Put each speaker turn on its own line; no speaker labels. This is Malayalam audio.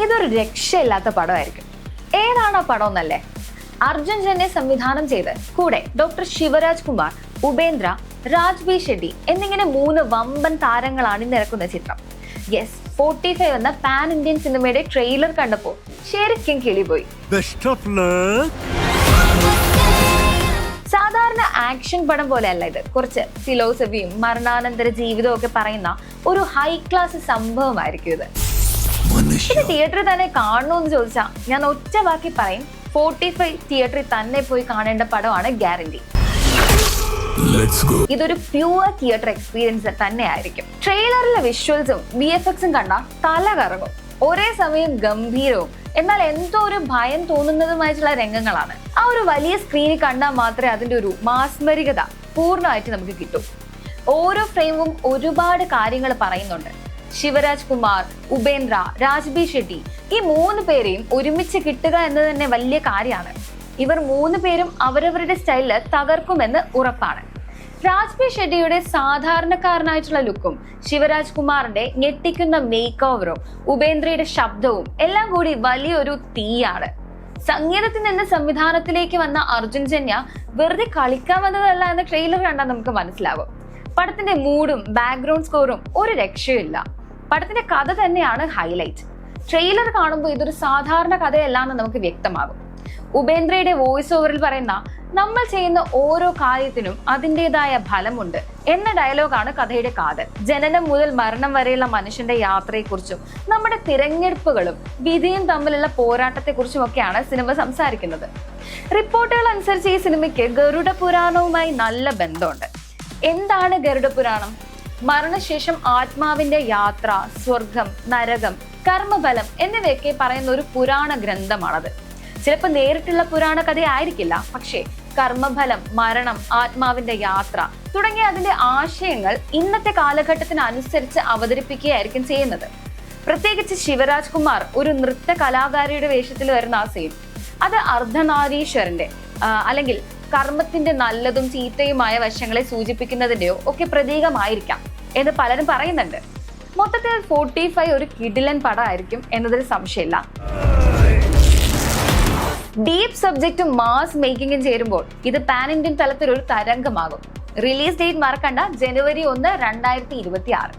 ഇതൊരു രക്ഷയില്ലാത്ത പടമായിരിക്കും. ഏതാണ് ആ പടം എന്നല്ലേ? അർജുൻ ജന്യെ സംവിധാനം ചെയ്ത് കൂടെ ഡോക്ടർ ശിവരാജ് കുമാർ, ഉപേന്ദ്ര, രാജ്ബി ഷെട്ടി എന്നിങ്ങനെ 3 വമ്പൻ താരങ്ങൾ അണിനിരക്കുന്ന ചിത്രം. യെസ്, 45 എന്ന പാൻ ഇന്ത്യൻ സിനിമയുടെ ട്രെയിലർ കണ്ടപ്പോൾ ശരിക്കും കിളിപോയി. സാധാരണ ആക്ഷൻ പടം പോലെയല്ല ഇത്. കുറച്ച് ഫിലോസഫിയും മരണാനന്തര ജീവിതവും ഒക്കെ പറയുന്ന ഒരു ഹൈ ക്ലാസ് സംഭവമായിരിക്കും ഇത്. ഇത് തിയേറ്ററിൽ തന്നെ കാണണമെന്ന് ചോദിച്ചാൽ ഞാൻ ഒറ്റ വാക്കി പറയും, 45 തിയേറ്ററിൽ തന്നെ പോയി കാണേണ്ട പടമാണ് ഗ്യാരണ്ടി. ഇതൊരു പ്യൂർ തിയേറ്റർ എക്സ്പീരിയൻസ് തന്നെ ആയിരിക്കും. ട്രെയിലറിലെ വിഷ്വൽസും VFXും കണ്ടാൽ തല കറങ്ങും. ഒരേ സമയം ഗംഭീരവും എന്നാൽ എന്തോ ഒരു ഭയം തോന്നുന്നതുമായിട്ടുള്ള രംഗങ്ങളാണ്. ആ ഒരു വലിയ സ്ക്രീനിൽ കണ്ടാൽ മാത്രമേ അതിന്റെ ഒരു മാസ്മരികത പൂർണ്ണമായിട്ട് നമുക്ക് കിട്ടൂ. ഓരോ ഫ്രെയിമും ഒരുപാട് കാര്യങ്ങൾ പറയുന്നുണ്ട്. ശിവരാജ് കുമാർ, ഉപേന്ദ്ര, രാജ്ബി ഷെട്ടി ഈ 3 പേരെയും ഒരുമിച്ച് കിട്ടുക എന്നത് തന്നെ വലിയ കാര്യമാണ്. ഇവർ 3 പേരും അവരവരുടെ സ്റ്റൈലില് തകർക്കുമെന്ന് ഉറപ്പാണ്. രാജ്ബി ഷെട്ടിയുടെ സാധാരണക്കാരനായിട്ടുള്ള ലുക്കും, ശിവരാജ് കുമാറിന്റെ ഞെട്ടിക്കുന്ന മേക്ക് ഓവറും, ഉപേന്ദ്രയുടെ ശബ്ദവും എല്ലാം കൂടി വലിയൊരു തീയാണ്. സംഗീതത്തിൽ നിന്ന് സംവിധാനത്തിലേക്ക് വന്ന അർജുൻ ജന്യ വെറുതെ കളിക്കാൻ വന്നതല്ല എന്ന് ട്രെയിലർ കണ്ടാൽ നമുക്ക് മനസ്സിലാവും. പടത്തിന്റെ മൂഡും ബാക്ക്ഗ്രൗണ്ട് സ്കോറും ഒരു രക്ഷയില്ല. പടത്തിന്റെ കഥ തന്നെയാണ് ഹൈലൈറ്റ്. ട്രെയിലർ കാണുമ്പോൾ ഇതൊരു സാധാരണ കഥയല്ല എന്ന് നമുക്ക് വ്യക്തമാകും. ഉപേന്ദ്രയുടെ വോയിസ് ഓവറിൽ പറയുന്ന നമ്മൾ ചെയ്യുന്ന ഓരോ കാര്യത്തിനും അതിൻ്റെതായ ഫലമുണ്ട് എന്ന ഡയലോഗാണ് കഥയുടെ കാതൽ. ജനനം മുതൽ മരണം വരെയുള്ള മനുഷ്യന്റെ യാത്രയെക്കുറിച്ചും നമ്മുടെ തിരഞ്ഞെടുപ്പുകളും വിധിയും തമ്മിലുള്ള പോരാട്ടത്തെക്കുറിച്ചും ഒക്കെയാണ് സിനിമ സംസാരിക്കുന്നത്. റിപ്പോർട്ടുകൾ അനുസരിച്ച് ഈ സിനിമയ്ക്ക് ഗരുഡ പുരാണവുമായി നല്ല ബന്ധമുണ്ട്. എന്താണ് ഗരുഡ പുരാണം? മരണശേഷം ആത്മാവിന്റെ യാത്ര, സ്വർഗം, നരകം, കർമ്മഫലം എന്നിവയൊക്കെ പറയുന്ന ഒരു പുരാണ ഗ്രന്ഥമാണത്. ചിലപ്പോൾ നേരിട്ടുള്ള പുരാണ കഥയായിരിക്കില്ല, പക്ഷേ കർമ്മഫലം, മരണം, ആത്മാവിന്റെ യാത്ര തുടങ്ങിയ അതിന്റെ ആശയങ്ങൾ ഇന്നത്തെ കാലഘട്ടത്തിനനുസരിച്ച് അവതരിപ്പിക്കുകയായിരിക്കും ചെയ്യുന്നത്. പ്രത്യേകിച്ച് ശിവരാജ് കുമാർ ഒരു നൃത്ത കലാകാരിയുടെ വേഷത്തിൽ വരുന്ന ആ സീൻ, അത് അർദ്ധനാരീശ്വരന്റെ അല്ലെങ്കിൽ കർമ്മത്തിന്റെ നല്ലതും ചീത്തയുമായ വശങ്ങളെ സൂചിപ്പിക്കുന്നതിന്റെയോ ഒക്കെ പ്രതീകമായിരിക്കാം എന്ന് പലരും പറയുന്നുണ്ട്. മൊത്തത്തിൽ 45 ഒരു കിടിലൻ പടമായിരിക്കും എന്നതിൽ സംശയമില്ല. ഡീപ് സബ്ജക്റ്റും മാസ് മേക്കിങ്ങും ചേരുമ്പോൾ ഇത് പാൻ ഇന്ത്യൻ തലത്തിൽ ഒരു തരംഗമാകും. റിലീസ് ഡേറ്റ് മറക്കണ്ട, ജനുവരി 1, 2026.